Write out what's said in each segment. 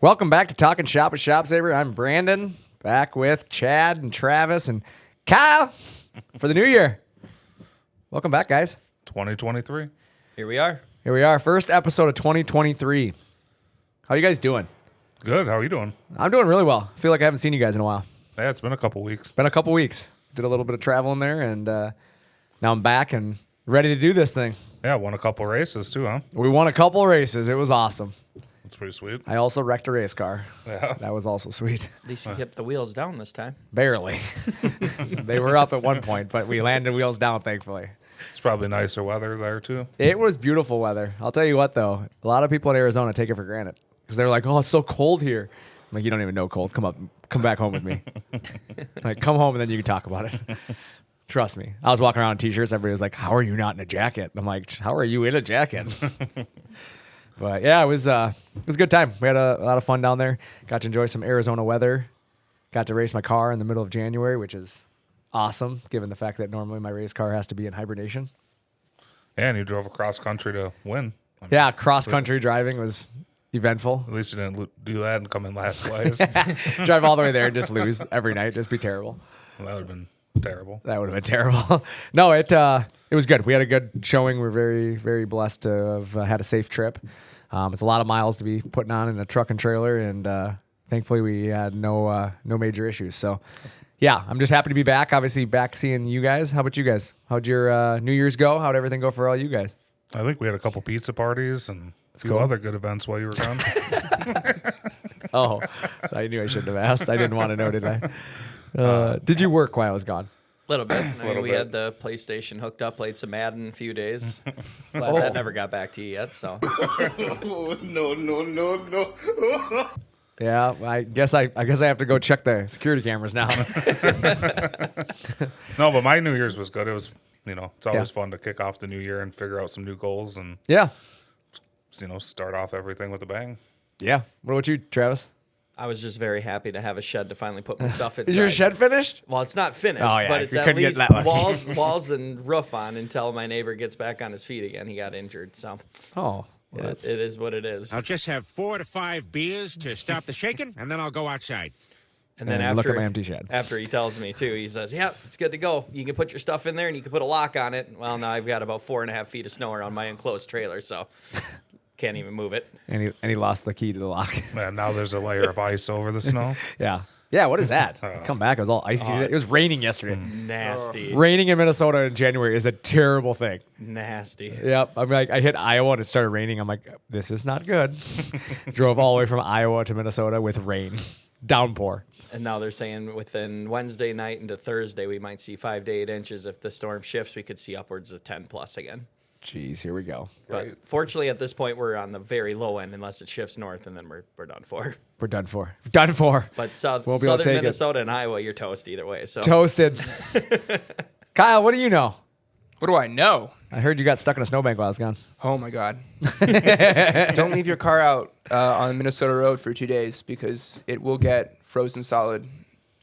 Welcome back to Talkin Shop with ShopSabre. I'm Brandon, back with Chad and Travis and Kyle for the new year. Welcome back, guys. 2023. Here we are. Here we are, first episode of 2023. How you guys doing? Good. How are you doing? I'm doing really well. I feel like I haven't seen you guys in a while. Yeah, it's been a couple weeks. Been a couple weeks. Did a little bit of traveling there, and now I'm back and ready to do this thing. Yeah, won a couple races too, huh? We won a couple races. It was awesome. That's pretty sweet. I also wrecked a race car. Yeah. That was also sweet. At least you kept the wheels down this time. Barely. They were up at one point, but we landed wheels down, thankfully. It's probably nicer weather there too. It was beautiful weather. I'll tell you what, though. A lot of people in Arizona take it for granted because they're like, oh, it's so cold here. I'm like, you don't even know cold. Come back home with me. Like, come home and then you can talk about it. Trust me. I was walking around in T-shirts. Everybody was like, how are you not in a jacket? And I'm like, how are you in a jacket? But yeah, it was a good time. We had a lot of fun down there. Got to enjoy some Arizona weather. Got to race my car in the middle of January, which is awesome, given the fact that normally my race car has to be in hibernation. And you drove across country to win. I mean, Yeah, cross-country driving was eventful. At least you didn't do that and come in last place. Drive all the way there and just lose every night. Just be terrible. Well, that would have been terrible. That would have been terrible. No, it was good. We had a good showing. We're very, very blessed to have had a safe trip. It's a lot of miles to be putting on in a truck and trailer, and thankfully we had no major issues. So, yeah, I'm just happy to be back. Obviously, back seeing you guys. How about you guys? How'd your New Year's go? How'd everything go for all you guys? I think we had a couple pizza parties and a few cool. other good events while you were gone. Oh, I knew I shouldn't have asked. I didn't want to know, did I? Did you work while I was gone? A little bit. I mean, we bit. had the PlayStation hooked up, played some Madden a few days. Glad that never got back to you yet. So No. Yeah, I guess I have to go check the security cameras now. No, but my New Year's was good. It was, it's always Yeah. fun to kick off the new year and figure out some new goals and, Yeah. start off everything with a bang. Yeah. What about you, Travis? I was just very happy to have a shed to finally put my stuff inside. Is your shed finished? Well, it's not finished, Oh, yeah, but it's you at couldn't get least that lucky. walls and roof on until my neighbor gets back on his feet again. He got injured, so Oh, well, it is what it is. I'll just have 4 to 5 beers to stop the shaking, and then I'll go outside. And then And look after at my empty shed. After he tells me too, he says, "Yeah, it's good to go. You can put your stuff in there, and you can put a lock on it." Well, now I've got about 4.5 feet of snow around my enclosed trailer, so can't even move it. And he lost the key to the lock. Man, now there's a layer of ice over the snow. Yeah. Yeah, what is that? Come back, it was all icy. It was raining yesterday. Nasty, Raining in Minnesota in January is a terrible thing. nasty. Yep. I'm like, I hit Iowa and it started raining. I'm like, this is not good. Drove all the way from Iowa to Minnesota with rain. Downpour. And now they're saying within Wednesday night into Thursday, we might see 5 to 8 inches. If the storm shifts, we could see upwards of 10 plus again. Jeez, here we go. But fortunately, at this point, we're on the very low end, unless it shifts north, and then we're done for. We're done for. Done for. But We'll be able to southern take it. Minnesota and Iowa, you're toast either way. So Toasted. Kyle, what do you know? What do I know? I heard you got stuck in a snowbank while I was gone. Oh my God. Don't leave your car out on Minnesota Road for 2 days because it will get frozen solid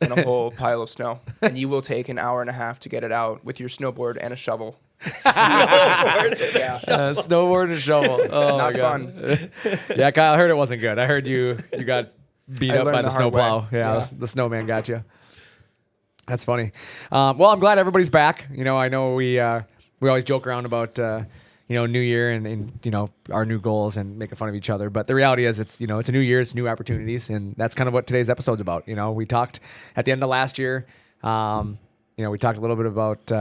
in a whole pile of snow. And you will take an hour and a half to get it out with your snowboard and a shovel. Yeah. Snowboard and shovel. Oh, Not my God. fun. Yeah, Kyle, I heard it wasn't good. I heard you got beat I up by learned the the hard snowplow. way. Yeah, Yeah. the snowman got you. That's funny. Well, I'm glad everybody's back. I know we always joke around about New Year and our new goals and making fun of each other. But the reality is, it's it's a new year, it's new opportunities, and that's kind of what today's episode's about. We talked at the end of last year. We talked a little bit about.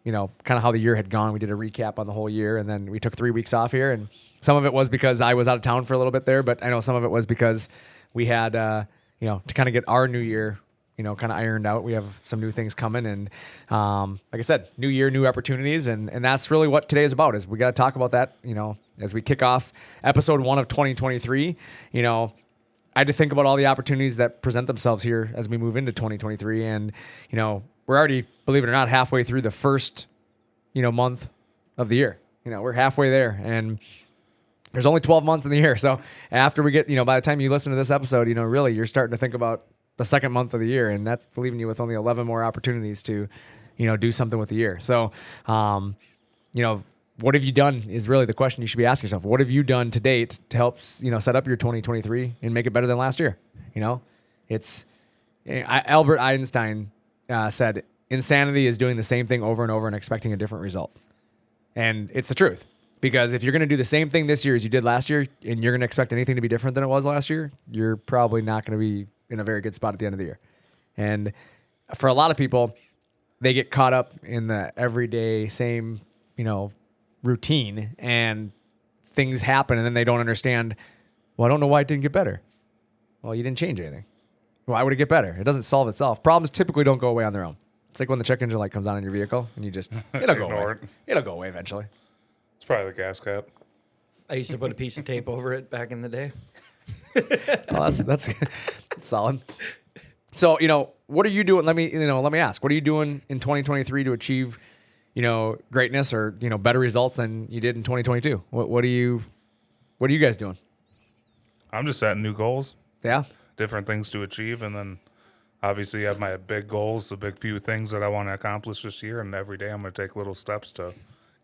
Kind of how the year had gone. We did a recap on the whole year, and then we took 3 weeks off here. And some of it was because I was out of town for a little bit there, but I know some of it was because we had, to kind of get our new year, kind of ironed out. We have some new things coming, and like I said, new year, new opportunities, and that's really what today is about. Is we got to talk about that, as we kick off episode 1 of 2023. I had to think about all the opportunities that present themselves here as we move into 2023, and we're already, believe it or not, halfway through the first, month of the year. We're halfway there, and there's only 12 months in the year. So after we get, by the time you listen to this episode, really you're starting to think about the second month of the year, and that's leaving you with only 11 more opportunities to, do something with the year. So, what have you done is really the question you should be asking yourself. What have you done to date to help, set up your 2023 and make it better than last year? Albert Einstein said, insanity is doing the same thing over and over and expecting a different result. And it's the truth. Because if you're going to do the same thing this year as you did last year, and you're going to expect anything to be different than it was last year, you're probably not going to be in a very good spot at the end of the year. And for a lot of people, they get caught up in the everyday same, routine, and things happen, and then they don't understand, well, I don't know why it didn't get better. Well, you didn't change anything. Why would it get better? It doesn't solve itself. Problems typically don't go away on their own. It's like when the check engine light comes on in your vehicle, and you just, it'll go Ignore away. it. It'll go away eventually. It's probably the gas cap. I used to put a piece of tape over it back in the day. Oh, that's solid. So, what are you doing? Let me ask, what are you doing in 2023 to achieve, greatness or, better results than you did in 2022? What are you guys doing? I'm just setting new goals, Yeah. different things to achieve, and then obviously I have my big goals, the big few things that I want to accomplish this year, and every day I'm going to take little steps to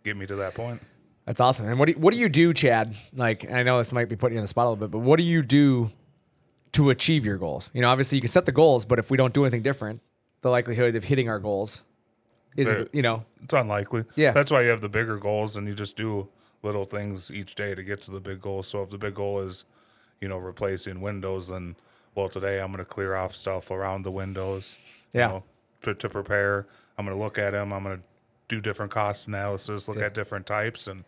get me to that point. That's awesome. And what do you do, Chad? Like, I know this might be putting you on the spot a little bit, but what do you do to achieve your goals? Obviously you can set the goals, but if we don't do anything different, the likelihood of hitting our goals is, It's unlikely. Yeah. That's why you have the bigger goals, and you just do little things each day to get to the big goal. So if the big goal is, replacing windows, then, well, today I'm going to clear off stuff around the windows. Yeah. To prepare. I'm going to look at them. I'm going to do different cost analysis, look at different types, and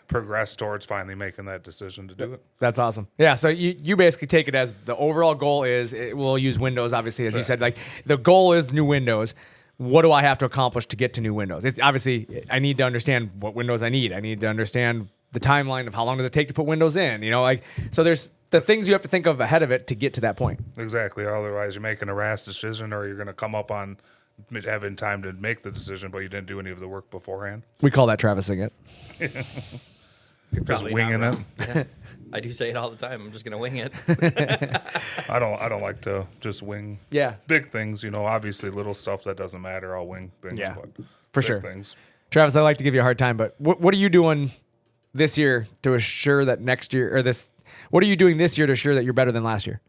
progress towards finally making that decision to do it. That's awesome. Yeah. So you basically take it as the overall goal is, we'll use Windows, obviously, as you said, like the goal is new Windows. What do I have to accomplish to get to new Windows? Obviously, I need to understand what Windows I need. I need to understand the timeline of how long does it take to put Windows in, so there's the things you have to think of ahead of it to get to that point. Exactly. Otherwise, you're making a rash decision, or you're going to come up on having time to make the decision, but you didn't do any of the work beforehand. We call that Travising it. You're Just probably winging not it. wrong. Yeah. I do say it all the time. I'm just going to wing it. I don't like to just wing Yeah. big things. Obviously little stuff that doesn't matter, I'll wing things. Yeah, But for big sure. Things. Travis, I like to give you a hard time, but what are you doing this year to assure that next year, or what are you doing this year to assure that you're better than last year?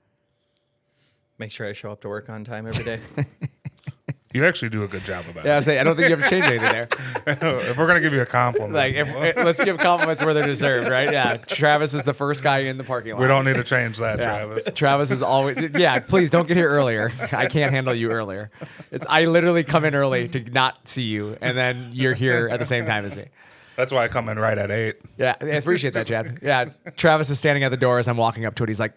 Make sure I show up to work on time every day. You actually do a good job of that. Yeah, I don't think you have to change anything there. If we're gonna give you a compliment, Let's give compliments where they're deserved, right? Yeah. Travis is the first guy in the parking lot. we don't need to change that, Yeah. Travis. Travis is always, please don't get here earlier. I can't handle you earlier. I literally come in early to not see you, and then you're here at the same time as me. That's why I come in right at 8. Yeah, I appreciate that, Chad. Yeah, Travis is standing at the door as I'm walking up to it. He's like,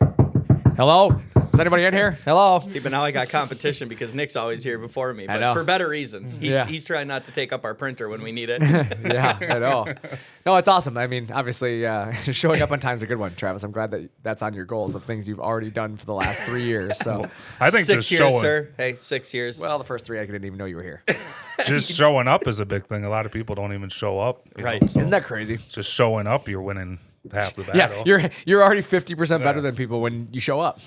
hello? Is anybody in here? Hello? See, but now I got competition because Nick's always here before me, I but know. for better reasons. Yeah. He's trying not to take up our printer when we need it. Yeah, I know. No, it's awesome. I mean, obviously, showing up on time is a good one, Travis. I'm glad that that's on your goals of things you've already done for the last 3 years. So, I think 6 just years, showing, sir. Hey, 6 years. well, the first 3 I didn't even know you were here. just showing up is a big thing. A lot of people don't even show up. Right. So Isn't that crazy? just showing up, you're winning half the battle. Yeah, you're already 50% better Yeah. than people when you show up.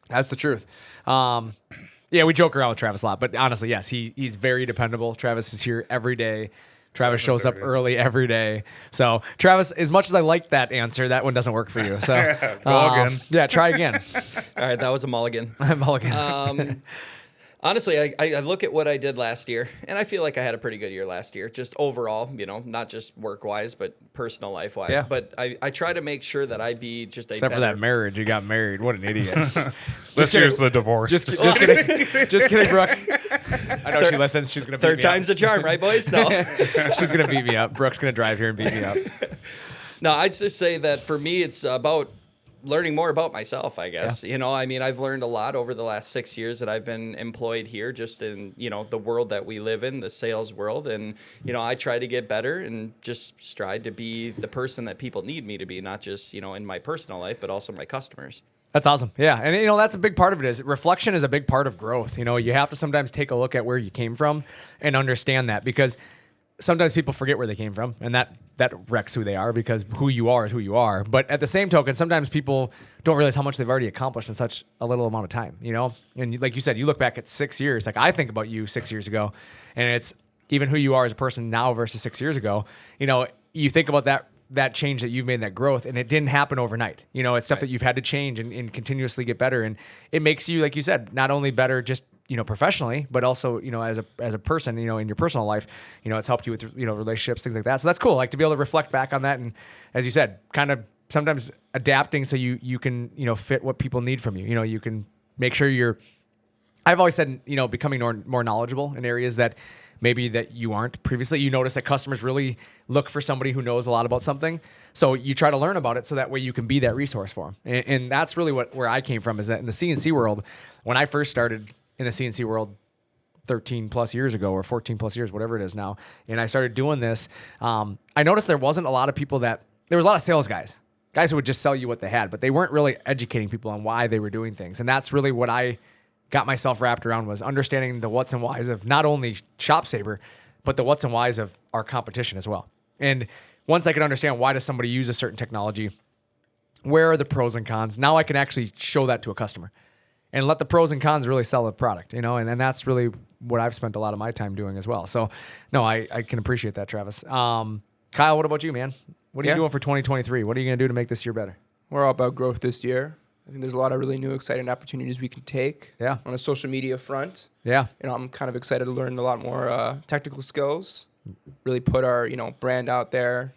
That's the truth. Yeah, we joke around with Travis a lot, but honestly, yes, he's very dependable. Travis is here every day. Travis shows up 7:30. early every day. So, Travis, as much as I like that answer, that one doesn't work for you. So, Go again. Yeah, try again. All right, that was a mulligan. Mulligan. Honestly, I look at what I did last year, and I feel like I had a pretty good year last year, just overall, not just work-wise, but personal life-wise. Yeah. But I try to make sure that I be just a Except for better- that marriage, you got married. What an idiot. This year's the divorce. Just kidding. Just kidding, Brooke. I know she listens. She's going to beat Third me time's a charm, right, boys? No. up. She's going to beat me up. Brooke's going to drive here and beat me up. No, I'd just say that for me, it's about learning more about myself, I guess. I've learned a lot over the last 6 years that I've been employed here, just in, the world that we live in, the sales world. And, I try to get better and just strive to be the person that people need me to be, not just, in my personal life, but also my customers. That's awesome. Yeah. And, that's a big part of it is reflection is a big part of growth. You have to sometimes take a look at where you came from and understand that, because sometimes people forget where they came from, and that wrecks who they are, because who you are is who you are. But at the same token, sometimes people don't realize how much they've already accomplished in such a little amount of time, And like you said, you look back at 6 years. Like I think about you 6 years ago, and it's even who you are as a person now versus 6 years ago. you think about that change that you've made, that growth, and it didn't happen overnight. You know, it's stuff that you've had to change and continuously get better. And it makes you, like you said, not only better just, professionally, but also, as a person, in your personal life, it's helped you with, relationships, things like that. So that's cool. Like to be able to reflect back on that. And as you said, kind of sometimes adapting so you can, fit what people need from you. You can make sure I've always said, becoming more knowledgeable in areas that maybe that you aren't previously. You notice that customers really look for somebody who knows a lot about something. So you try to learn about it so that way you can be that resource for them. And that's really where I came from, is that in the CNC world, when I first started in the CNC world 13 plus years ago, or 14 plus years, whatever it is now, and I started doing this, I noticed there wasn't a lot of people there was a lot of sales guys who would just sell you what they had, but they weren't really educating people on why they were doing things. And that's really what I got myself wrapped around, was understanding the what's and whys of not only ShopSabre, but the what's and whys of our competition as well. And once I could understand why does somebody use a certain technology, where are the pros and cons, now I can actually show that to a customer and let the pros and cons really sell the product, and that's really what I've spent a lot of my time doing as well. So no, I can appreciate that, Travis. Kyle, what about you, man? What are you doing for 2023? What are you going to do to make this year better? We're all about growth this year. I think there's a lot of really new, exciting opportunities we can take. Yeah. On a social media front. Yeah. I'm kind of excited to learn a lot more technical skills. Really put our, brand out there,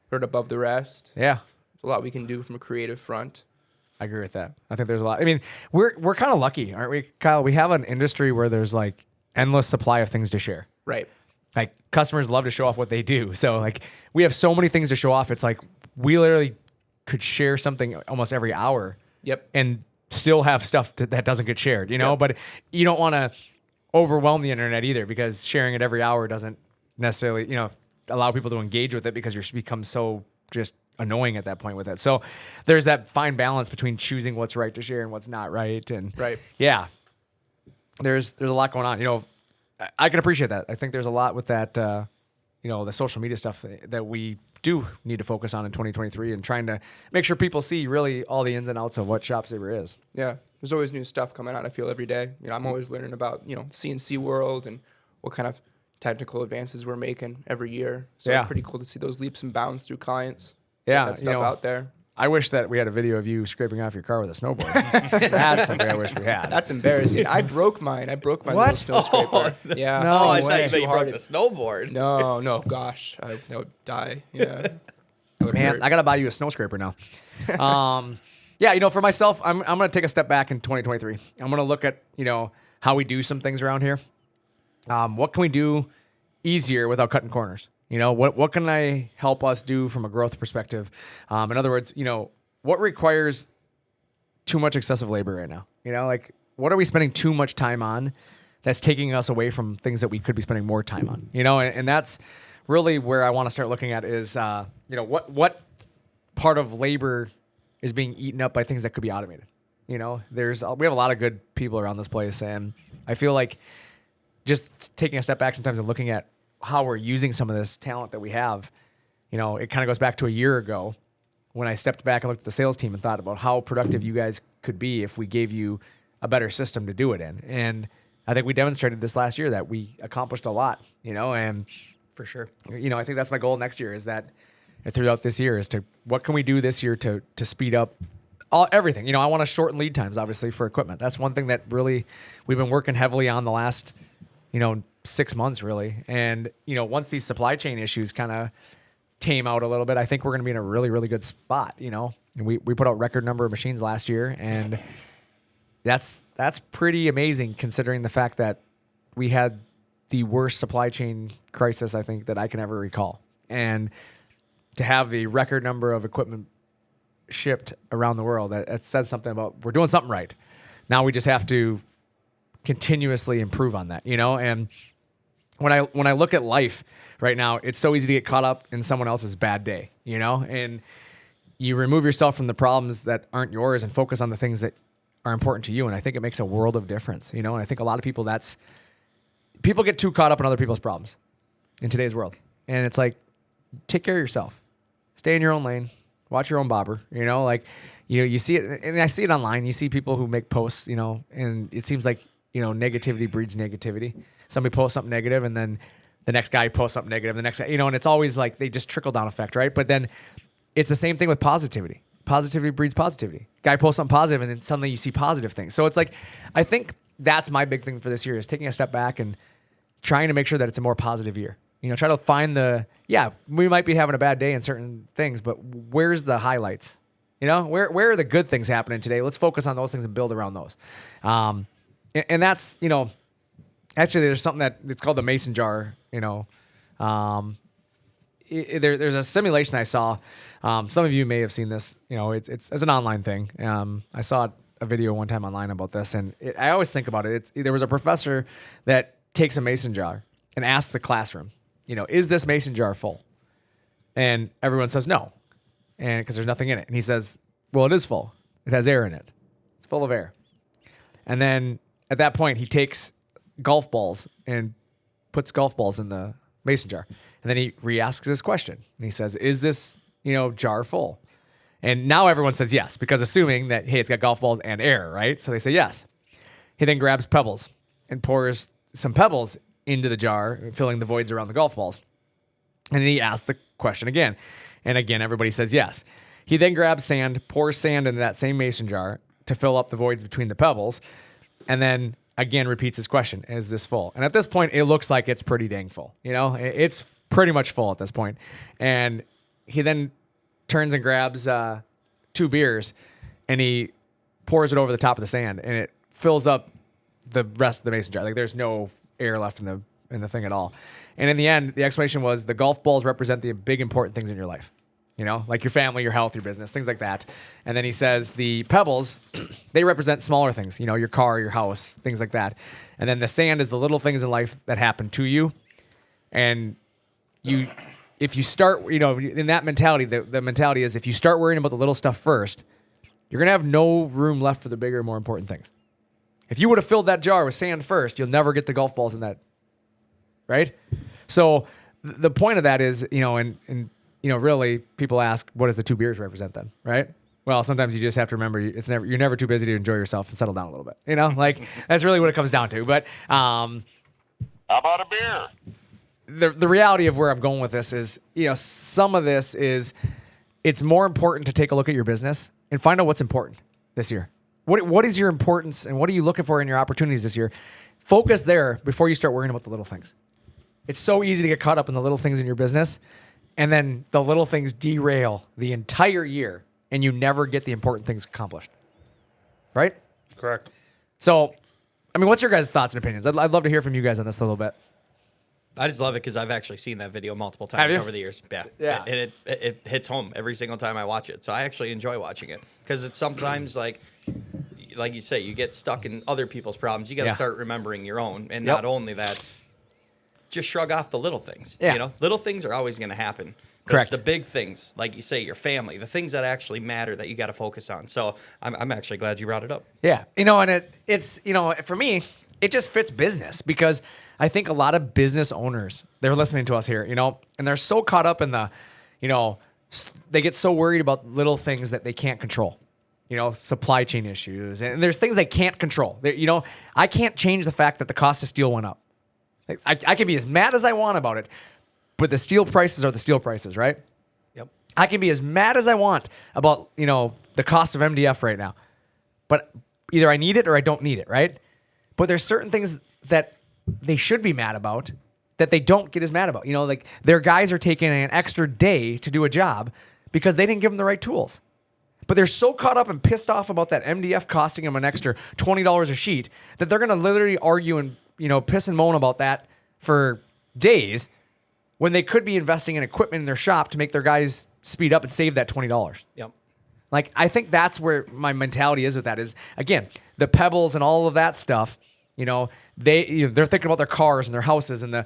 put it above the rest. Yeah. There's a lot we can do from a creative front. I agree with that. I think there's a lot. I mean, we're kind of lucky, aren't we, Kyle? We have an industry where there's like endless supply of things to share. Right. Like customers love to show off what they do. So like we have so many things to show off. It's like we literally could share something almost every hour. Yep. And still have stuff that doesn't get shared, Yep. But you don't want to overwhelm the internet either, because sharing it every hour doesn't necessarily, allow people to engage with it, because you're become so just annoying at that point with it. So there's that fine balance between choosing what's right to share and what's not right. And Right. yeah, there's a lot going on. I can appreciate that. I think there's a lot with that, the social media stuff that we do need to focus on in 2023, and trying to make sure people see really all the ins and outs of what ShopSabre is. Yeah. There's always new stuff coming out, I feel, every day. I'm always learning about, the CNC world and what kind of technical advances we're making every year. So Yeah. it's pretty cool to see those leaps and bounds through clients. Yeah, Get that stuff out there. I wish that we had a video of you scraping off your car with a snowboard. That's something I wish we had. That's embarrassing. I broke mine. I broke my What? little snow scraper. Yeah. No Oh, I way. thought you Too broke hard. the snowboard. No, gosh. That would die. Yeah. That would Man, hurt. I gotta buy you a snow scraper now. Yeah, for myself, I'm gonna take a step back in 2023. I'm gonna look at how we do some things around here. What can we do easier without cutting corners? What can I help us do from a growth perspective? In other words, what requires too much excessive labor right now? Like what are we spending too much time on that's taking us away from things that we could be spending more time on? And that's really where I want to start looking at is, what part of labor is being eaten up by things that could be automated. We have a lot of good people around this place, and I feel like just taking a step back sometimes and looking at how we're using some of this talent that we have, it kind of goes back to a year ago when I stepped back and looked at the sales team and thought about how productive you guys could be if we gave you a better system to do it in. And I think we demonstrated this last year that we accomplished a lot, and For sure. I think that's my goal next year, is that throughout this year is to, what can we do this year to speed up everything? I want to shorten lead times, obviously, for equipment. That's one thing that really we've been working heavily on the last, 6 months really. And, once these supply chain issues kind of tame out a little bit, I think we're going to be in a really, really good spot, And we put out record number of machines last year, and that's pretty amazing considering the fact that we had the worst supply chain crisis, I think, that I can ever recall. And to have the record number of equipment shipped around the world, that says something about we're doing something right. Now we just have to continuously improve on that, And when I look at life right now, it's so easy to get caught up in someone else's bad day, And you remove yourself from the problems that aren't yours and focus on the things that are important to you. And I think it makes a world of difference, And I think a lot of people people get too caught up in other people's problems in today's world. And it's like, take care of yourself. Stay in your own lane. Watch your own bobber. You see it, and I see it online. You see people who make posts, and it seems like, negativity breeds negativity. Somebody posts something negative, and then the next guy posts something negative, the next guy, and it's always like they just trickle down effect, right? But then it's the same thing with positivity. Positivity breeds positivity. Guy posts something positive, and then suddenly you see positive things. So it's like, I think that's my big thing for this year is taking a step back and trying to make sure that it's a more positive year. Try to find we might be having a bad day in certain things, but where's the highlights? Where are the good things happening today? Let's focus on those things and build around those. And that's, actually there's something it's called the mason jar, there's a simulation I saw. Some of you may have seen this, it's an online thing. I saw a video one time online about this, and I always think about it. There was a professor that takes a mason jar and asks the classroom, is this mason jar full? And everyone says no, and because there's nothing in it. And he says, well, it is full. It has air in it. It's full of air. And then at that point, he takes golf balls and puts golf balls in the mason jar. And then he re-asks this question. And he says, is this, jar full? And now everyone says yes, because assuming that, hey, it's got golf balls and air, right? So they say yes. He then grabs pebbles and pours some pebbles into the jar, filling the voids around the golf balls. And then he asks the question again. And again, everybody says yes. He then grabs sand, pours sand into that same mason jar to fill up the voids between the pebbles. And then again repeats his question, is this full? And at this point, it looks like it's pretty dang full. It's pretty much full at this point. And he then turns and grabs 2 beers, and he pours it over the top of the sand, and it fills up the rest of the mason jar. Like there's no air left in the thing at all. And in the end, the explanation was the golf balls represent the big important things in your life. Like your family, your health, your business, things like that. And then he says the pebbles, they represent smaller things, your car, your house, things like that. And then the sand is the little things in life that happen to you. And if you start, in that mentality, the mentality is if you start worrying about the little stuff first, you're going to have no room left for the bigger, more important things. If you would have filled that jar with sand first, you'll never get the golf balls in that, right? So the point of that is, really people ask, what does the 2 beers represent then, right? Well, sometimes you just have to remember you're never too busy to enjoy yourself and settle down a little bit. Like that's really what it comes down to. But how about a beer? The reality of where I'm going with this is, some of this is it's more important to take a look at your business and find out what's important this year. What is your importance and what are you looking for in your opportunities this year? Focus there before you start worrying about the little things. It's so easy to get caught up in the little things in your business, and then the little things derail the entire year and you never get the important things accomplished. Right? Correct. So, what's your guys' thoughts and opinions? I'd love to hear from you guys on this a little bit. I just love it because I've actually seen that video multiple times over the years. Yeah. And it hits home every single time I watch it. So I actually enjoy watching it because it's sometimes like you say, you get stuck in other people's problems. You got to start remembering your own. And not only that, just shrug off the little things. Yeah. Little things are always going to happen. Correct. It's the big things, like you say, your family, the things that actually matter that you got to focus on. So I'm actually glad you brought it up. Yeah. And it's for me, it just fits business because I think a lot of business owners, they're listening to us here, and they're so caught up in the, they get so worried about little things that they can't control, supply chain issues. And there's things they can't control. I can't change the fact that the cost of steel went up. I can be as mad as I want about it, but the steel prices are the steel prices, right? Yep. I can be as mad as I want about, the cost of MDF right now, but either I need it or I don't need it, right? But there's certain things that they should be mad about that they don't get as mad about. Like their guys are taking an extra day to do a job because they didn't give them the right tools. But they're so caught up and pissed off about that MDF costing them an extra $20 a sheet that they're going to literally argue and, piss and moan about that for days when they could be investing in equipment in their shop to make their guys speed up and save that $20. Yep. Like, I think that's where my mentality is with that is, again, the pebbles and all of that stuff, they're thinking about their cars and their houses and the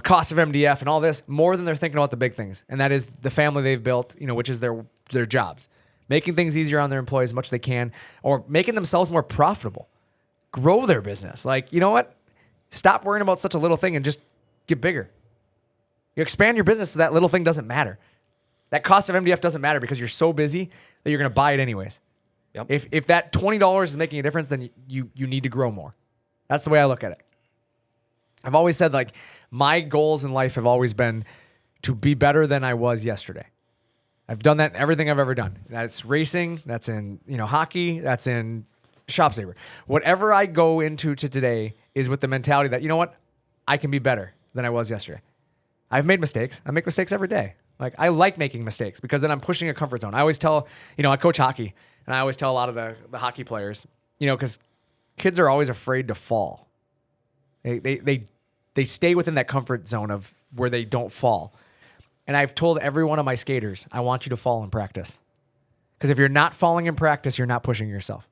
cost of MDF and all this more than they're thinking about the big things. And that is the family they've built, which is their jobs. Making things easier on their employees as much as they can, or making themselves more profitable. Grow their business. Like, you know what? Stop worrying about such a little thing and just get bigger. You expand your business so that little thing doesn't matter. That cost of MDF doesn't matter because you're so busy that you're going to buy it anyways. Yep. If that $20 is making a difference, then you need to grow more. That's the way I look at it. I've always said, like, my goals in life have always been to be better than I was yesterday. I've done that in everything I've ever done. That's racing, that's in, hockey, that's in ShopSabre. Whatever I go into to today is with the mentality that, you know what? I can be better than I was yesterday. I've made mistakes. I make mistakes every day. Like, I like making mistakes because then I'm pushing a comfort zone. I always tell, I coach hockey, and I always tell a lot of the hockey players, because kids are always afraid to fall. They stay within that comfort zone of where they don't fall. And I've told every one of my skaters, I want you to fall in practice. Because if you're not falling in practice, you're not pushing yourself.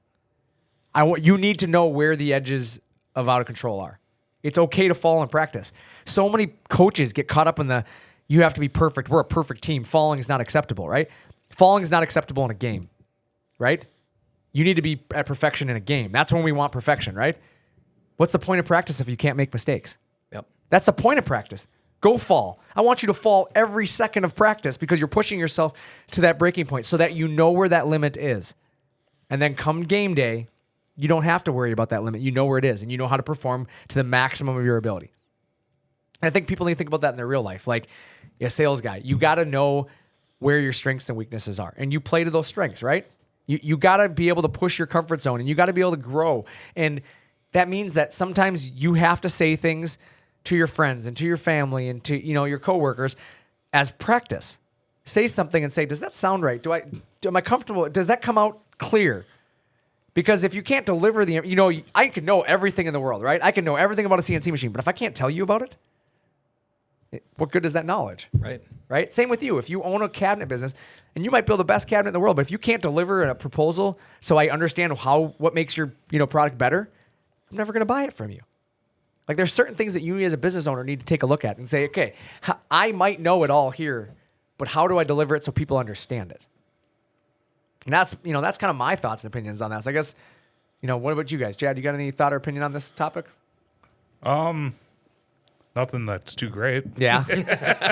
You need to know where the edges of out of control are. It's okay to fall in practice. So many coaches get caught up in you have to be perfect. We're a perfect team. Falling is not acceptable, right? Falling is not acceptable in a game, right? You need to be at perfection in a game. That's when we want perfection, right? What's the point of practice if you can't make mistakes? Yep. That's the point of practice. Go fall. I want you to fall every second of practice because you're pushing yourself to that breaking point so that you know where that limit is. And then come game day, you don't have to worry about that limit. You know where it is, and you know how to perform to the maximum of your ability. And I think people need to think about that in their real life. Like a sales guy, you got to know where your strengths and weaknesses are, and you play to those strengths, right? You got to be able to push your comfort zone, and you got to be able to grow. And that means that sometimes you have to say things to your friends and to your family and to your coworkers as practice. Say something and say, does that sound right? Am I comfortable? Does that come out clear? Because if you can't deliver I can know everything in the world, right? I can know everything about a CNC machine, but if I can't tell you about it, what good is that knowledge? Right? Same with you. If you own a cabinet business, and you might build the best cabinet in the world, but if you can't deliver a proposal so I understand what makes your product better, I'm never going to buy it from you. Like, there's certain things that you as a business owner need to take a look at and say, okay, I might know it all here, but how do I deliver it so people understand it? And that's kind of my thoughts and opinions on that. So I guess, what about you guys? Chad, you got any thought or opinion on this topic? Nothing that's too great. Yeah.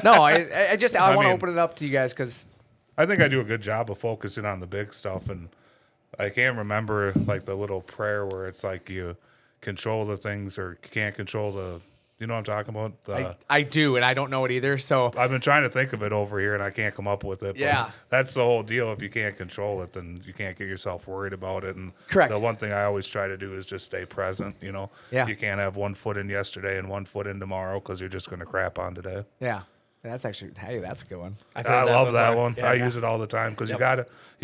No, I want to open it up to you guys because I think I do a good job of focusing on the big stuff, and I can't remember like the little prayer where it's like you control the things or can't control the. You know what I'm talking about? I do, and I don't know it either. So I've been trying to think of it over here, and I can't come up with it. Yeah. But that's the whole deal. If you can't control it, then you can't get yourself worried about it. And Correct. The one thing I always try to do is just stay present. Yeah. You can't have 1 foot in yesterday and 1 foot in tomorrow because you're just going to crap on today. yeah, that's actually that's a good one. I love that one. Yeah, I use it all the time because you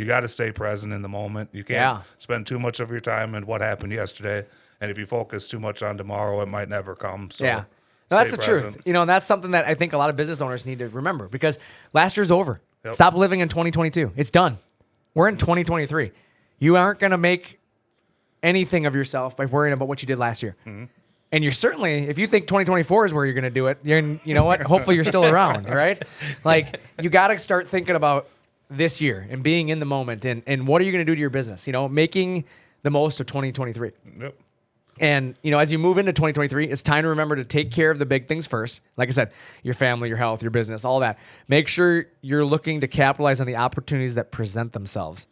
gotta stay present in the moment. You can't Yeah. spend too much of your time in what happened yesterday, and if you focus too much on tomorrow, it might never come. So Yeah. No, that's stay the present. truth. And that's something that I think a lot of business owners need to remember because last year's over. Yep. Stop living in 2022. It's done. We're in 2023. You aren't going to make anything of yourself by worrying about what you did last year. Mm-hmm. And you're certainly, if you think 2024 is where you're going to do it, you know what? Hopefully you're still around, right? Like, you got to start thinking about this year and being in the moment and what are you going to do to your business? Making the most of 2023. Yep. And, as you move into 2023, it's time to remember to take care of the big things first. Like I said, your family, your health, your business, all that. Make sure you're looking to capitalize on the opportunities that present themselves.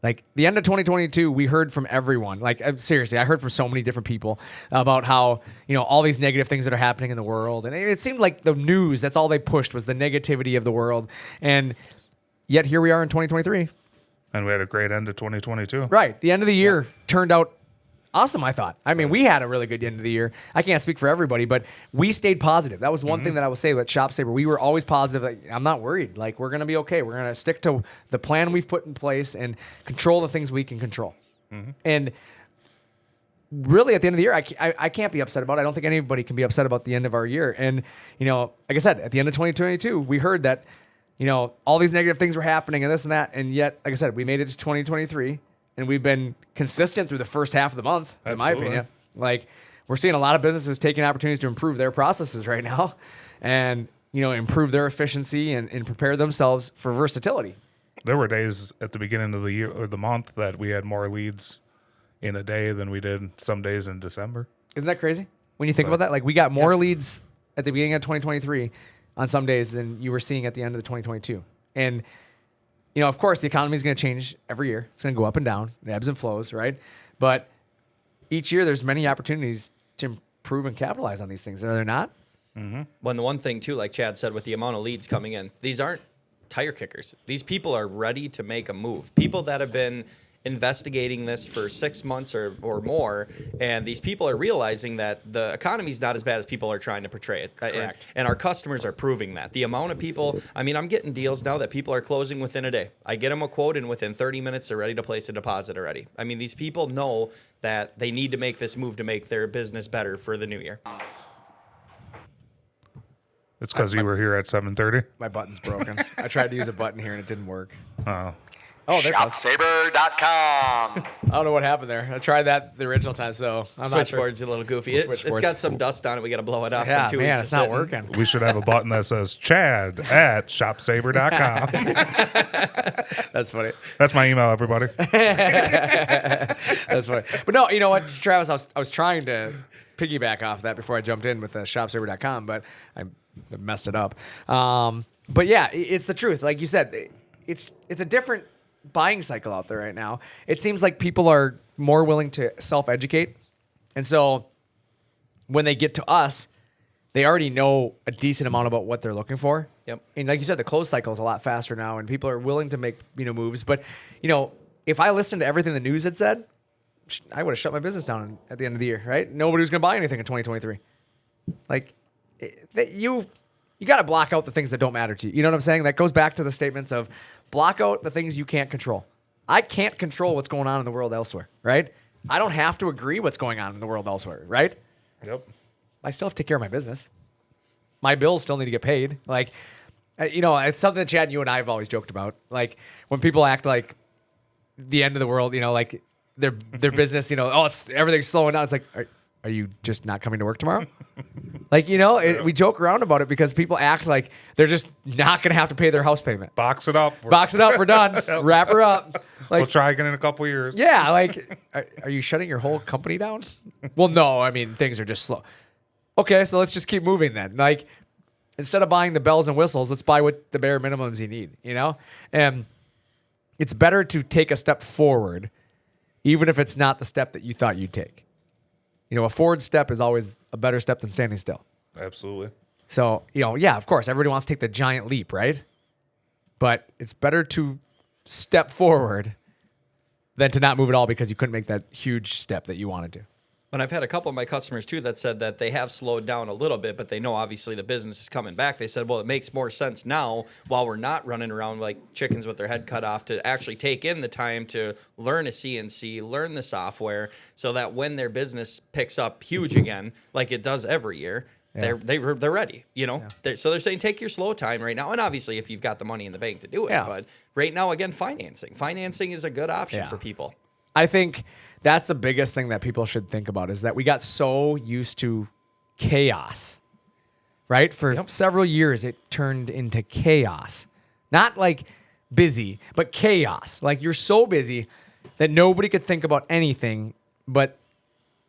Like, the end of 2022, we heard from everyone. Like, seriously, I heard from so many different people about how, all these negative things that are happening in the world. And it seemed like the news, that's all they pushed was the negativity of the world. And yet here we are in 2023. And we had a great end of 2022. Right. The end of the year turned out awesome, I thought. I mean, we had a really good end of the year. I can't speak for everybody, but we stayed positive. That was one thing that I would say about ShopSabre. We were always positive. Like, I'm not worried. Like, we're going to be okay. We're going to stick to the plan we've put in place and control the things we can control. And really, at the end of the year, I can't be upset about it. I don't think anybody can be upset about the end of our year. And, like I said, at the end of 2022, we heard that, all these negative things were happening and this and that. And yet, like I said, we made it to 2023. And we've been consistent through the first half of the month, in my opinion. Like, we're seeing a lot of businesses taking opportunities to improve their processes right now and, improve their efficiency and prepare themselves for versatility. There were days at the beginning of the year or the month that we had more leads in a day than we did some days in December. Isn't that crazy? When you think about that, like, we got more leads at the beginning of 2023 on some days than you were seeing at the end of the 2022. And of course, the economy is going to change every year. It's going to go up and down, the ebbs and flows, right? But each year, there's many opportunities to improve and capitalize on these things, are there not? When the one thing too, like Chad said, with the amount of leads coming in, these aren't tire kickers. These people are ready to make a move. People that have been investigating this for 6 months or more, and these people are realizing that the economy's not as bad as people are trying to portray it. Correct. And our customers are proving that. The amount of people, I mean, I'm getting deals now that people are closing within a day. I get them a quote, and within 30 minutes, they're ready to place a deposit already. I mean, these people know that they need to make this move to make their business better for the new year. It's because you were here at 7:30. My button's broken. I tried to use a button here and it didn't work. Oh, Oh, there it goes. ShopSabre.com. I don't know what happened there. I tried that the original time, so I'm not sure. Switchboard's a little goofy. It's Switchboard's- got some dust on it. We got to blow it off. Yeah, from 2 man, weeks it's of not sitting. working. we should have a button that says Chad at ShopSabre.com. That's funny. That's my email, everybody. That's funny. But no, you know what, Travis, I was trying to piggyback off that before I jumped in with ShopSabre.com, but I messed it up. But yeah, it's the truth. Like you said, it's a different buying cycle out there right now. It seems like people are more willing to self-educate. And so when they get to us, they already know a decent amount about what they're looking for. Yep. And like you said, the close cycle is a lot faster now, and people are willing to make, moves. But, if I listened to everything the news had said, I would have shut my business down at the end of the year, right? Nobody was going to buy anything in 2023. Like, you got to block out the things that don't matter to you. You know what I'm saying? That goes back to the statements of block out the things you can't control. I can't control what's going on in the world elsewhere, right? I don't have to agree what's going on in the world elsewhere, right? Yep. I still have to take care of my business. My bills still need to get paid. Like, it's something that Chad, you and I have always joked about. Like, when people act like the end of the world, like their business, everything's slowing down. It's like, are you just not coming to work tomorrow? Like, we joke around about it because people act like they're just not going to have to pay their house payment. Box it up. Box it up. We're done. Wrap her up. We'll Like, try again in a couple years. yeah, like, are you shutting your whole company down? Well, no, I mean, things are just slow. Okay, so let's just keep moving then. Like, instead of buying the bells and whistles, let's buy what the bare minimums you need, And it's better to take a step forward, even if it's not the step that you thought you'd take. A forward step is always a better step than standing still. Absolutely. So, yeah, of course, everybody wants to take the giant leap, right? But it's better to step forward than to not move at all because you couldn't make that huge step that you wanted to. And I've had a couple of my customers too that said that they have slowed down a little bit, but they know obviously the business is coming back. They said, well, it makes more sense now while we're not running around like chickens with their head cut off to actually take in the time to learn a CNC, learn the software, so that when their business picks up huge again, like it does every year, they're ready. So they're saying take your slow time right now, and obviously if you've got the money in the bank to do it. Yeah. But right now, again, financing is a good option for people. I think that's the biggest thing that people should think about is that we got so used to chaos, right? For several years, it turned into chaos. Not like busy, but chaos. Like you're so busy that nobody could think about anything but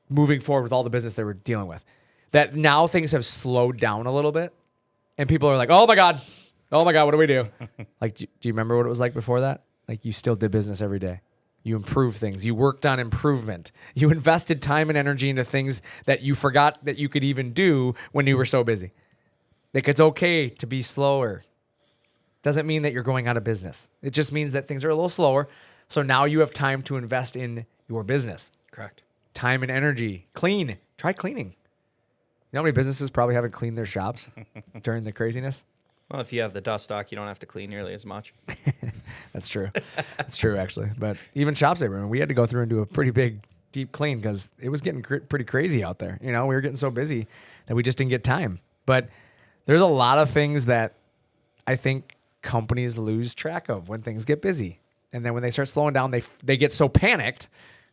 moving forward with all the business they were dealing with. That now things have slowed down a little bit and people are like, oh my God, what do we do? Like, do you remember what it was like before that? Like you still did business every day. You improved things. You worked on improvement. You invested time and energy into things that you forgot that you could even do when you were so busy. Like it's okay to be slower. Doesn't mean that you're going out of business. It just means that things are a little slower. So now you have time to invest in your business. Correct. Time and energy. Clean. Try cleaning. You know how many businesses probably haven't cleaned their shops during the craziness? Well, if you have the dust stock, you don't have to clean nearly as much. That's true. That's true, actually. But even ShopSabre, we had to go through and do a pretty big, deep clean because it was getting pretty crazy out there. We were getting so busy that we just didn't get time. But there's a lot of things that I think companies lose track of when things get busy. And then when they start slowing down, they get so panicked,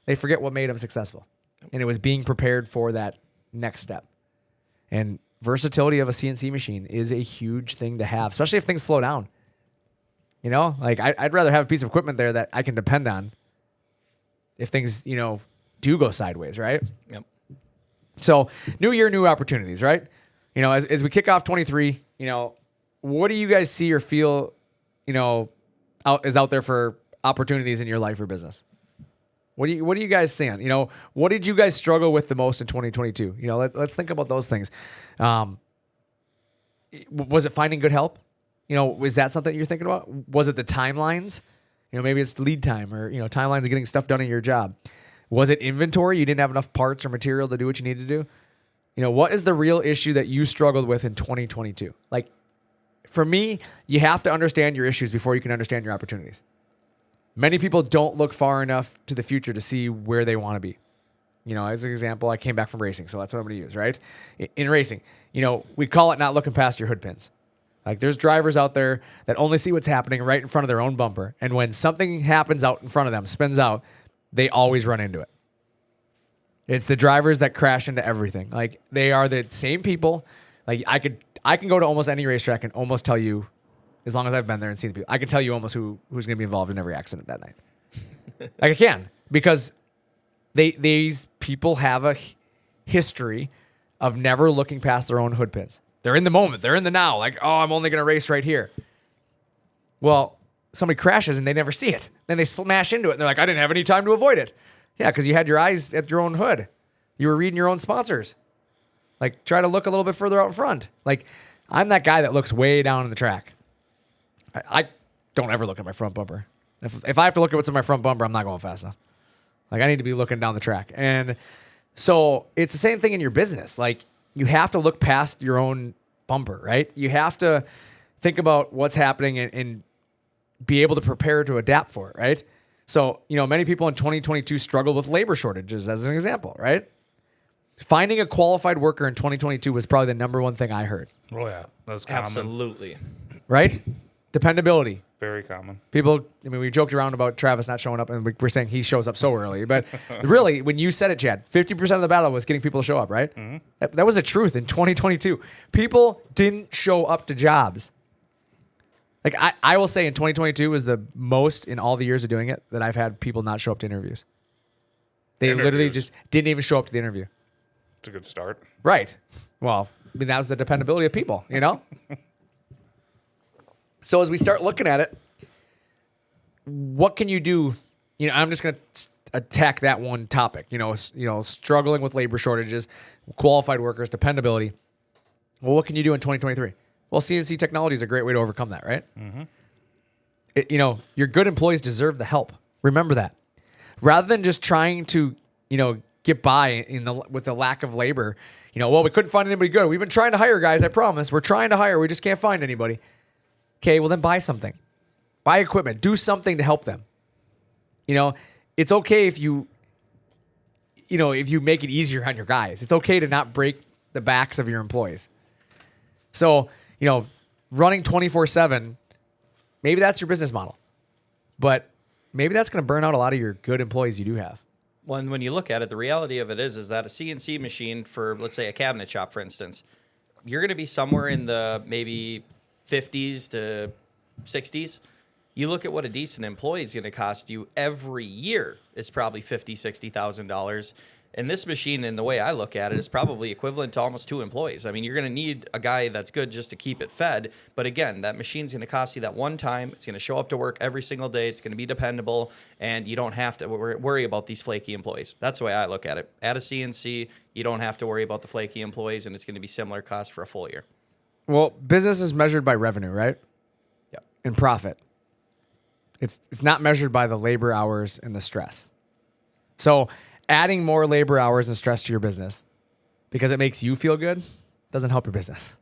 they forget what made them successful. And it was being prepared for that next step. And versatility of a CNC machine is a huge thing to have, especially if things slow down. Like I'd rather have a piece of equipment there that I can depend on if things, do go sideways, right? Yep. So new year, new opportunities, right? As we kick off 23, what do you guys see or feel, out there for opportunities in your life or business? What do you guys think? What did you guys struggle with the most in 2022? Let's think about those things. Was it finding good help? Was that something you're thinking about? Was it the timelines? Maybe it's lead time or, timelines of getting stuff done in your job. Was it inventory? You didn't have enough parts or material to do what you need to do? What is the real issue that you struggled with in 2022? Like, for me, you have to understand your issues before you can understand your opportunities. Many people don't look far enough to the future to see where they want to be. As an example, I came back from racing, so that's what I'm going to use, right? In racing, we call it not looking past your hood pins. Like, there's drivers out there that only see what's happening right in front of their own bumper. And when something happens out in front of them, spins out, they always run into it. It's the drivers that crash into everything. Like, they are the same people. Like, I can go to almost any racetrack and almost tell you, as long as I've been there and seen the people, I can tell you almost who's going to be involved in every accident that night. Like, I can, because these people have a history of never looking past their own hood pins. They're in the moment. They're in the now. Like, oh, I'm only going to race right here. Well, somebody crashes and they never see it. Then they smash into it and they're like, I didn't have any time to avoid it. Yeah, because you had your eyes at your own hood. You were reading your own sponsors. Like, try to look a little bit further out in front. Like, I'm that guy that looks way down in the track. I don't ever look at my front bumper. If I have to look at what's in my front bumper, I'm not going fast enough. Like, I need to be looking down the track. And so it's the same thing in your business. Like, you have to look past your own bumper, right? You have to think about what's happening and be able to prepare to adapt for it, right? So, many people in 2022 struggled with labor shortages as an example, right? Finding a qualified worker in 2022 was probably the number one thing I heard. Oh, yeah. That's common. Absolutely. Right? Dependability. Very common. People, we joked around about Travis not showing up, and we're saying he shows up so early. But really, when you said it, Chad, 50% of the battle was getting people to show up, right? Mm-hmm. That was the truth in 2022. People didn't show up to jobs. Like, I will say in 2022 was the most in all the years of doing it that I've had people not show up to interviews. They literally just didn't even show up to the interview. It's a good start. Right. Well, that was the dependability of people, So as we start looking at it, what can you do? I'm just going to attack that one topic. Struggling with labor shortages, qualified workers, dependability. Well, what can you do in 2023? Well, CNC technology is a great way to overcome that, right? Mm-hmm. Your good employees deserve the help. Remember that. Rather than just trying to, get by with the lack of labor. Well, we couldn't find anybody good. We've been trying to hire guys. I promise. We're trying to hire. We just can't find anybody. Okay, well then buy something. Buy equipment. Do something to help them. It's okay if you make it easier on your guys. It's okay to not break the backs of your employees. So, running 24/7, maybe that's your business model. But maybe that's going to burn out a lot of your good employees you do have. When you look at it, the reality of it is that a CNC machine for, let's say, a cabinet shop, for instance, you're going to be somewhere in the maybe 50s to 60s. You look at what a decent employee is going to cost you every year is probably $50,000, $60,000. And this machine, in the way I look at it, is probably equivalent to almost 2 employees. I mean, you're going to need a guy that's good just to keep it fed. But again, that machine's going to cost you that one time. It's going to show up to work every single day. It's going to be dependable. And you don't have to worry about these flaky employees. That's the way I look at it. At a CNC, you don't have to worry about the flaky employees, and it's going to be similar cost for a full year. Well, business is measured by revenue, right? Yep. And profit. It's not measured by the labor hours and the stress. So adding more labor hours and stress to your business because it makes you feel good doesn't help your business.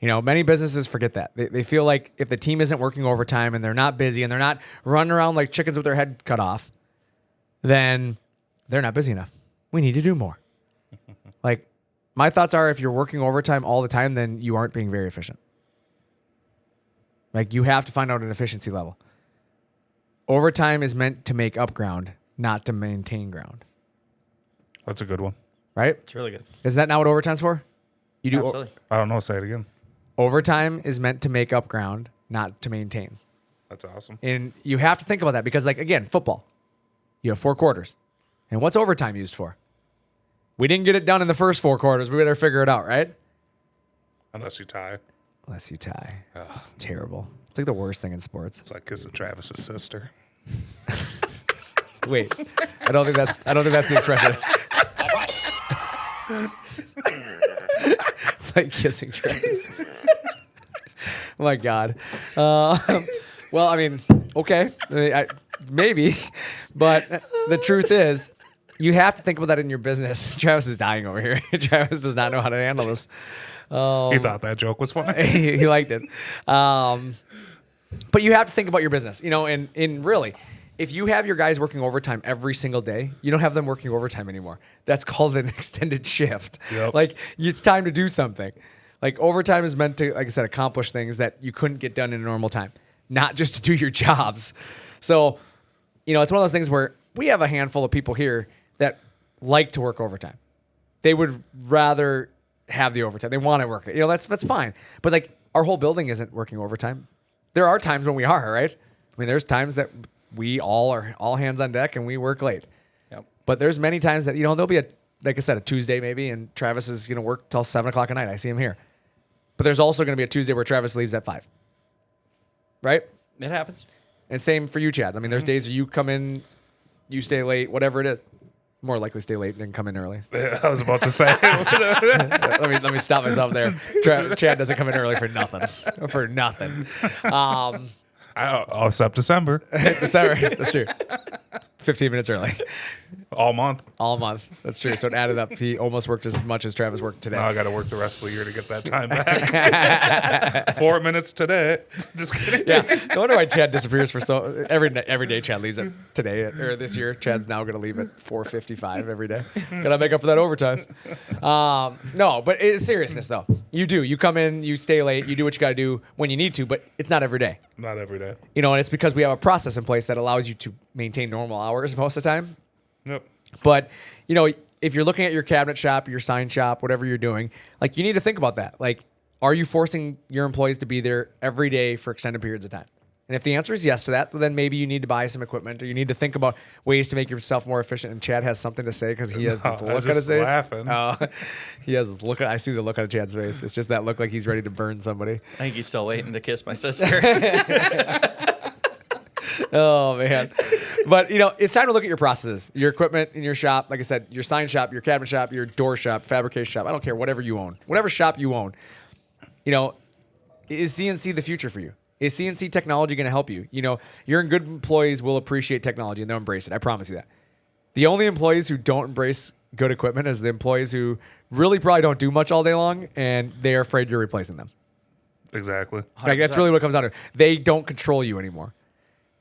Many businesses forget that. They feel like if the team isn't working overtime and they're not busy and they're not running around like chickens with their head cut off, then they're not busy enough. We need to do more. Like, my thoughts are if you're working overtime all the time, then you aren't being very efficient. Like, you have to find out an efficiency level. Overtime is meant to make up ground, not to maintain ground. That's a good one. Right? It's really good. Is that not what overtime's for? You do. Absolutely. I don't know. Say it again. Overtime is meant to make up ground, not to maintain. That's awesome. And you have to think about that because, like, again, football, you have 4 quarters. And what's overtime used for? We didn't get it done in the first 4 quarters. We better figure it out, right? Unless you tie. Unless you tie. It's terrible. It's like the worst thing in sports. It's like kissing Travis's sister. Wait. I don't think that's the expression. It's like kissing Travis. Oh my God. Well, I mean, okay, maybe, but the truth is, you have to think about that in your business. Travis is dying over here. Travis does not know how to handle this. He thought that joke was funny. He liked it. But you have to think about your business, and really, if you have your guys working overtime every single day, you don't have them working overtime anymore. That's called an extended shift. Yep. Like, it's time to do something. Like, overtime is meant to, like I said, accomplish things that you couldn't get done in a normal time, not just to do your jobs. So, it's one of those things where we have a handful of people here that like to work overtime. They would rather have the overtime. They want to work it. That's fine. But like, our whole building isn't working overtime. There are times when we are, right? I mean, there's times that we all are all hands on deck and we work late. Yep. But there's many times that, there'll be like I said, a Tuesday maybe, and Travis is going to work till 7 o'clock at night. I see him here. But there's also going to be a Tuesday where Travis leaves at 5. Right? It happens. And same for you, Chad. I mean, there's days where you come in, you stay late, whatever it is. More likely stay late than come in early. I was about to say. let me stop myself there. Chad doesn't come in early for nothing. For nothing. Except December. December. That's true. 15 minutes early. All month. All month. That's true. So it added up. He almost worked as much as Travis worked today. Now I got to work the rest of the year to get that time back. 4 minutes today. Just kidding. Yeah. No wonder why Chad disappears for so every day. Chad leaves at today or this year. Chad's now going to leave at 4:55 every day. Got to make up for that overtime. No, but it's seriousness though. You do. You come in. You stay late. You do what you got to do when you need to. But it's not every day. Not every day. And it's because we have a process in place that allows you to maintain normal hours most of the time. Yep. But, if you're looking at your cabinet shop, your sign shop, whatever you're doing, like, you need to think about that. Like, are you forcing your employees to be there every day for extended periods of time? And if the answer is yes to that, then maybe you need to buy some equipment or you need to think about ways to make yourself more efficient. And Chad has something to say because he has this look on his face. Laughing. He has this look. I see the look on Chad's face. It's just that look like he's ready to burn somebody. I think he's still waiting to kiss my sister. Oh, man. But, it's time to look at your processes, your equipment in your shop. Like I said, your sign shop, your cabinet shop, your door shop, fabrication shop. I don't care, whatever you own. Whatever shop you own. Is CNC the future for you? Is CNC technology going to help you? Your good employees will appreciate technology and they'll embrace it. I promise you that. The only employees who don't embrace good equipment is the employees who really probably don't do much all day long and they are afraid you're replacing them. Exactly. Like, that's really what it comes down to. They don't control you anymore.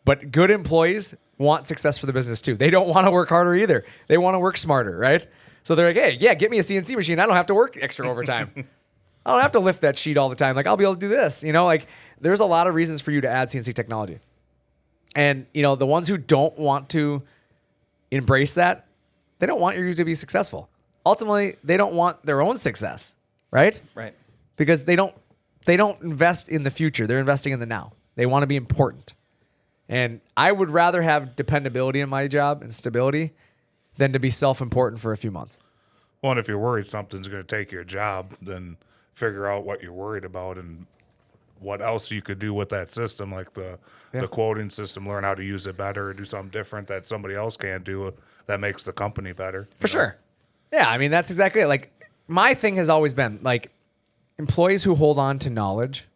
But good employees want success for the business too. They don't want to work harder either. They want to work smarter, right? So they're like, hey, yeah, get me a CNC machine. I don't have to work extra overtime. I don't have to lift that sheet all the time. Like, I'll be able to do this. Like, there's a lot of reasons for you to add CNC technology. And, the ones who don't want to embrace that, they don't want you to be successful. Ultimately, they don't want their own success, right? Right. Because they don't invest in the future. They're investing in the now. They want to be important. And I would rather have dependability in my job and stability than to be self-important for a few months. Well, and if you're worried something's going to take your job, then figure out what you're worried about and what else you could do with that system, like the quoting system, learn how to use it better or do something different that somebody else can't do that makes the company better. For sure. Yeah, I mean, that's exactly it. Like, my thing has always been, like, employees who hold on to knowledge,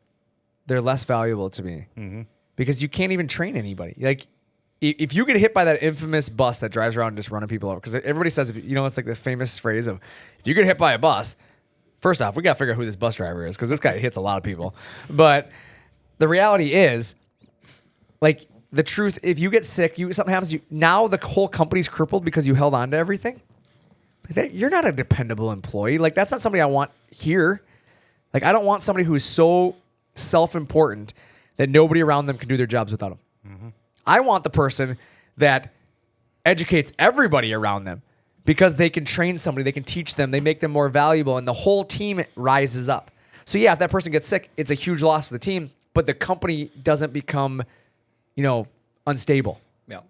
they're less valuable to me. Mm-hmm. Because you can't even train anybody. Like, if you get hit by that infamous bus that drives around just running people over, because everybody says, it's like the famous phrase of, if you get hit by a bus, first off, we got to figure out who this bus driver is, because this guy hits a lot of people. But the reality is, like, the truth, if you get sick, something happens to you, now the whole company's crippled because you held on to everything. Like, you're not a dependable employee. Like, that's not somebody I want here. Like, I don't want somebody who is so self-important that nobody around them can do their jobs without them. Mm-hmm. I want the person that educates everybody around them because they can train somebody, they can teach them, they make them more valuable, and the whole team rises up. So yeah, if that person gets sick, it's a huge loss for the team, but the company doesn't become, unstable. Yeah.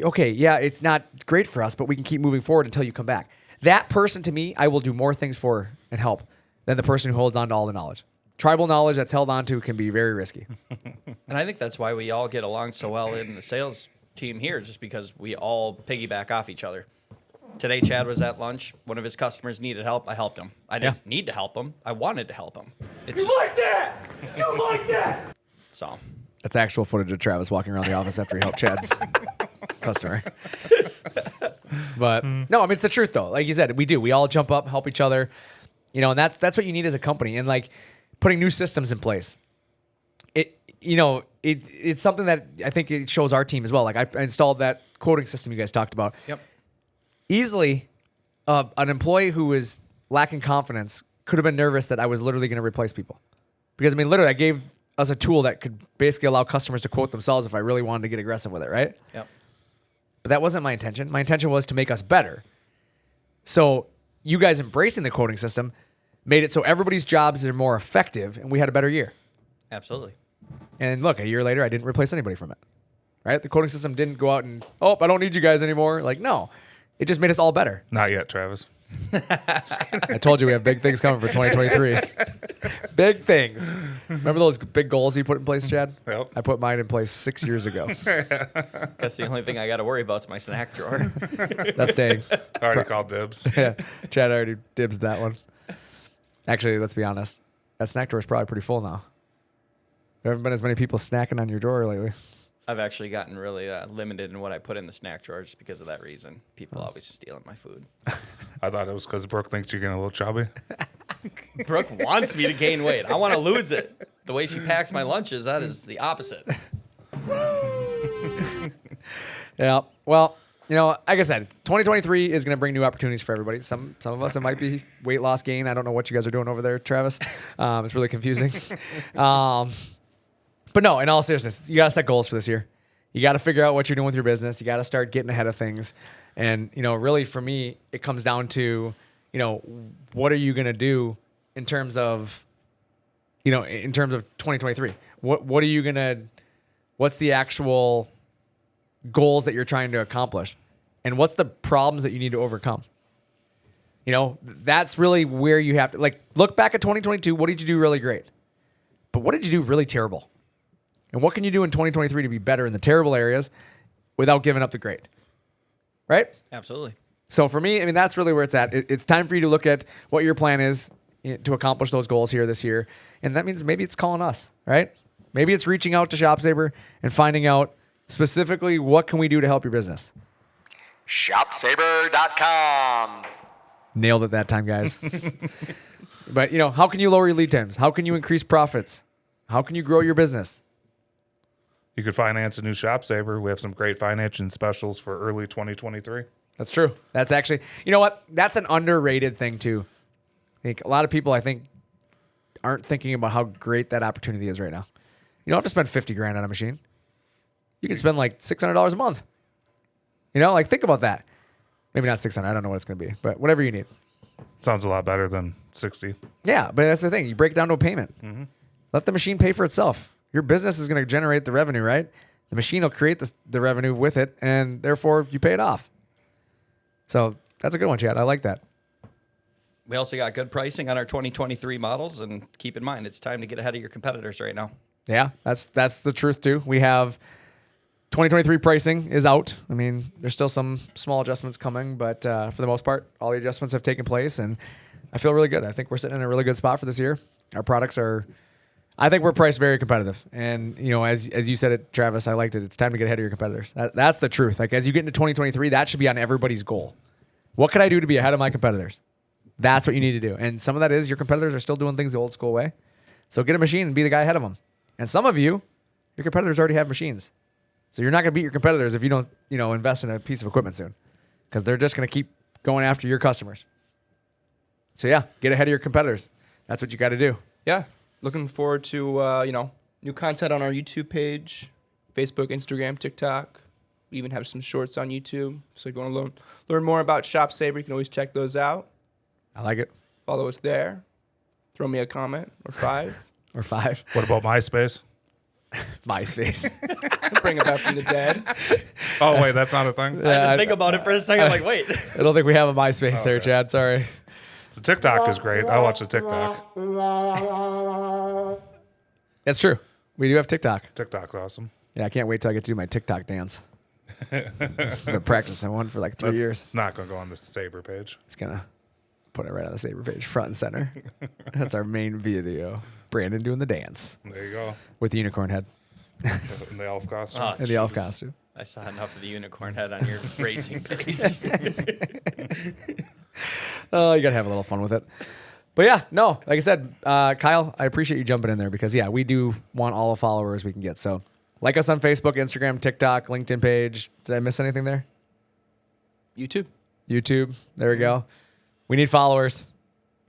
Okay, yeah, it's not great for us, but we can keep moving forward until you come back. That person, to me, I will do more things for and help than the person who holds on to all the knowledge. Tribal knowledge that's held on to can be very risky. And I think that's why we all get along so well in the sales team here just because we all piggyback off each other. Today, Chad was at lunch. One of his customers needed help. I helped him. I didn't need to help him. I wanted to help him. It's You like that? You like that? So That's actual footage of Travis walking around the office after he helped Chad's customer. But no, I mean, it's the truth though. Like you said, we do. We all jump up, help each other. You know, and that's what you need as a company. And like putting new systems in place. It's something that I think it shows our team as well. Like I installed that quoting system you guys talked about. Yep. Easily, an employee who was lacking confidence could have been nervous that I was literally going to replace people. Because, I mean, literally, I gave us a tool that could basically allow customers to quote themselves if I really wanted to get aggressive with it, right? Yep. But that wasn't my intention. My intention was to make us better. So you guys embracing the quoting system made it so everybody's jobs are more effective, and we had a better year. Absolutely. And look, a year later, I didn't replace anybody from it, right? The quoting system didn't go out and, I don't need you guys anymore. Like, no. It just made us all better. Not yet, Travis. I told you we have big things coming for 2023. Big things. Remember those big goals you put in place, Chad? Yep. I put mine in place 6 years ago. That's the only thing I got to worry about is my snack drawer. That's staying. Already called dibs. Yeah, Chad already dibs that one. Actually, let's be honest. That snack drawer is probably pretty full now. There haven't been as many people snacking on your drawer lately. I've actually gotten really limited in what I put in the snack drawer just because of that reason. People always stealing my food. I thought it was because Brooke thinks you're getting a little chubby. Brooke wants me to gain weight. I want to lose it. The way she packs my lunches, that is the opposite. Yeah. Well, like I said, 2023 is going to bring new opportunities for everybody. Some of us, it might be weight loss gain. I don't know what you guys are doing over there, Travis. It's really confusing. But no, in all seriousness, you got to set goals for this year. You got to figure out what you're doing with your business. You got to start getting ahead of things. And, really for me, it comes down to, what are you going to do in terms of 2023? What are you going to, what's the actual goals that you're trying to accomplish? And what's the problems that you need to overcome? That's really where you have to, look back at 2022. What did you do really great? But what did you do really terrible? And what can you do in 2023 to be better in the terrible areas without giving up the great? Right? Absolutely. So for me, that's really where it's at. It's time for you to look at what your plan is to accomplish those goals here this year. And that means maybe it's calling us, right? Maybe it's reaching out to ShopSabre and finding out specifically what can we do to help your business. ShopSabre.com. Nailed it that time, guys. But, how can you lower your lead times? How can you increase profits? How can you grow your business? You could finance a new ShopSabre. We have some great financing specials for early 2023. That's true. That's actually, you know what? That's an underrated thing too. A lot of people, I think, aren't thinking about how great that opportunity is right now. You don't have to spend $50,000 on a machine. You can spend like $600 a month. Think about that. Maybe not 600. I don't know what it's going to be, but whatever you need. Sounds a lot better than 60. Yeah, but that's the thing. You break it down to a payment. Mm-hmm. Let the machine pay for itself. Your business is going to generate the revenue, right? The machine will create the revenue with it, and therefore you pay it off. So that's a good one, Chad. I like that. We also got good pricing on our 2023 models, and keep in mind, it's time to get ahead of your competitors right now. Yeah, that's the truth too. We have 2023 pricing is out. There's still some small adjustments coming, but for the most part, all the adjustments have taken place, and I feel really good. I think we're sitting in a really good spot for this year. Our products I think we're priced very competitive. And, as you said it, Travis, I liked it. It's time to get ahead of your competitors. That's the truth. As you get into 2023, that should be on everybody's goal. What can I do to be ahead of my competitors? That's what you need to do. And some of that is your competitors are still doing things the old school way. So get a machine and be the guy ahead of them. And some of you, your competitors already have machines. So you're not going to beat your competitors if you don't, invest in a piece of equipment soon. Because they're just going to keep going after your customers. So yeah, get ahead of your competitors. That's what you got to do. Yeah. Looking forward to, new content on our YouTube page, Facebook, Instagram, TikTok. We even have some shorts on YouTube. So if you want to learn more about ShopSabre, you can always check those out. I like it. Follow us there. Throw me a comment or 5. Or 5. What about MySpace? MySpace. Bring it back from the dead. Oh, wait, that's not a thing? I had to think about it for a second. I'm like, wait. I don't think we have a MySpace there, Chad. Sorry. The TikTok is great. I watch the TikTok. That's true. We do have TikTok. TikTok's awesome. Yeah, I can't wait till I get to do my TikTok dance. Been practicing one for like 3 years. It's not going to go on the Sabre page. It's gonna put it right on the Sabre page, front and center. That's our main video. Brandon doing the dance There you go. with the unicorn head In the elf costume. Oh, and the elf jeez. costume. I saw enough of the unicorn head on your racing page. Oh, you gotta have a little fun with it. But yeah, no, like I said, Kyle, I appreciate you jumping in there because yeah, we do want all the followers we can get. So like us on Facebook, Instagram, TikTok, LinkedIn page. Did I miss anything there? YouTube. YouTube. There we go. We need followers.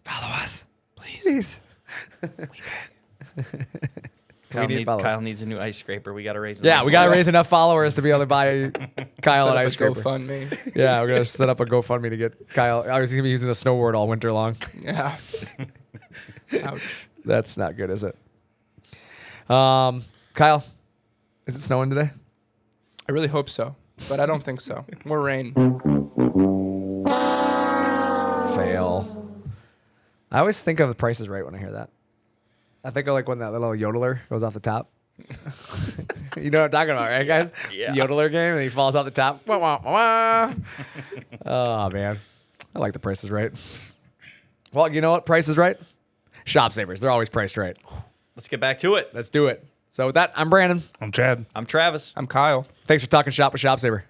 Follow us, please. Kyle, need followers. Kyle needs a new ice scraper. We got to raise. Yeah, we got to raise enough followers to be able to buy Kyle Set an up ice a scraper. GoFundMe. Yeah, we're gonna set up a GoFundMe to get Kyle. I was gonna be using a snowboard all winter long. Yeah. Ouch. That's not good, is it? Kyle, is it snowing today? I really hope so, but I don't think so. More rain. Fail. I always think of The Price is Right when I hear that. I think of like when that little yodeler goes off the top. You know what I'm talking about, right, guys? Yeah. Yodeler game, and he falls off the top. Wah, wah, wah. Oh, man. I like The Price is Right. Well, you know what? Price is Right. ShopSabres. They're always priced right. Let's get back to it. Let's do it. So with that, I'm Brandon. I'm Chad. I'm Travis. I'm Kyle. Thanks for talking shop with ShopSabre.